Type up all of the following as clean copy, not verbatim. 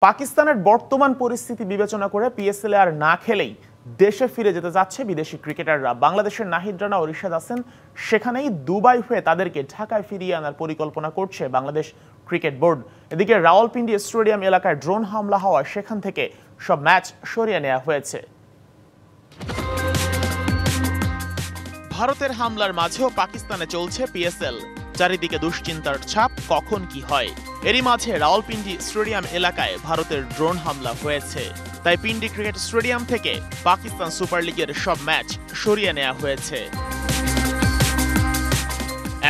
পাকিস্তানের বর্তমান পরিস্থিতি বিবেচনা করে পিএসএল আর না খেলেই দেশে ফিরে যেতে যাচ্ছে বিদেশি ক্রিকেটাররা। বাংলাদেশের নাহিদ রানা ও রিশাদ হাসান সেখানেই দুবাই হয়ে তাদেরকে ঢাকায় ফিরিয়ে আনার পরিকল্পনা করছে বাংলাদেশ ক্রিকেট বোর্ড। এদিকে রাওয়ালপিন্ডি স্টেডিয়াম এলাকায় ড্রোন হামলা হওয়ায় সেখান থেকে সব ম্যাচ সরিয়ে নেওয়া হয়েছে। ভারতের হামলার মাঝেও পাকিস্তানে চলছে পিএসএল। চারিদিকে দুশ্চিন্তার ছাপ, কখন কি হয়। এরই মাঝে রাওয়ালপিন্ডি স্টেডিয়াম এলাকায় ভারতের ড্রোন হামলা হয়েছে, তাই পিন্ডি ক্রিকেট স্টেডিয়াম থেকে পাকিস্তান সুপার লিগের সব ম্যাচ সরিয়ে নেওয়া হয়েছে।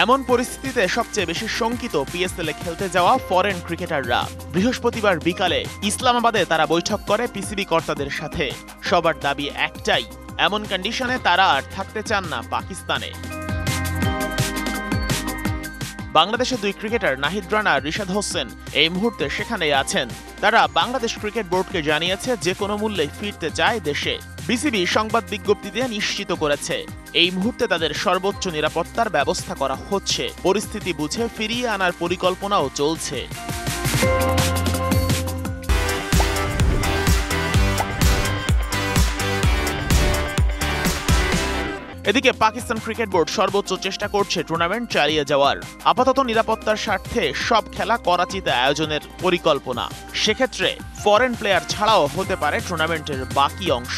এমন পরিস্থিতিতে সবচেয়ে বেশি শঙ্কিত পিএসএল এ খেলতে যাওয়া ফরেন ক্রিকেটাররা। বৃহস্পতিবার বিকালে ইসলামাবাদে তারা বৈঠক করে পিসিবি কর্তাদের সাথে। সবার দাবি একটাই, এমন কন্ডিশনে তারা আর থাকতে চান না পাকিস্তানে। বাংলাদেশের দুই ক্রিকেটার নাহিদ রানা আর রিশাদ হোসেন এই মুহূর্তে সেখানেই আছেন। তারা বাংলাদেশ ক্রিকেট বোর্ডকে জানিয়েছে যে কোনো মূল্যে ফিরতে চায় দেশে। বিসিবি সংবাদ বিজ্ঞপ্তি দিয়ে নিশ্চিত করেছে এই মুহূর্তে তাদের সর্বোচ্চ নিরাপত্তার ব্যবস্থা করা হচ্ছে। পরিস্থিতি বুঝে ফিরিয়ে আনার পরিকল্পনাও চলছে। এদিকে পাকিস্তান ক্রিকেট বোর্ড সর্বোচ্চ চেষ্টা করছে টুর্নামেন্ট চালিয়ে যাওয়ার। আপাতত নিরাপত্তার স্বার্থে সব খেলা করাচিতে আয়োজনের পরিকল্পনা। সেক্ষেত্রে ফরেন প্লেয়ার ছাড়াও হতে পারে টুর্নামেন্টের বাকি অংশ।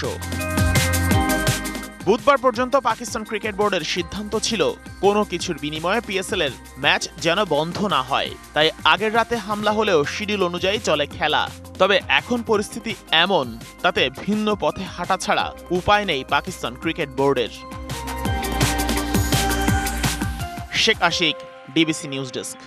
বুধবার পর্যন্ত পাকিস্তান ক্রিকেট বোর্ডের সিদ্ধান্ত ছিল কোনো কিছুর বিনিময়ে পিএসএল এর ম্যাচ যেন বন্ধ না হয়। তাই আগের রাতে হামলা হলেও শিডিউল অনুযায়ী চলে খেলা। তবে এখন পরিস্থিতি এমন, তাতে ভিন্ন পথে হাঁটা ছাড়া উপায় নেই পাকিস্তান ক্রিকেট বোর্ডের। Sheikh Ashik, DBC news desk.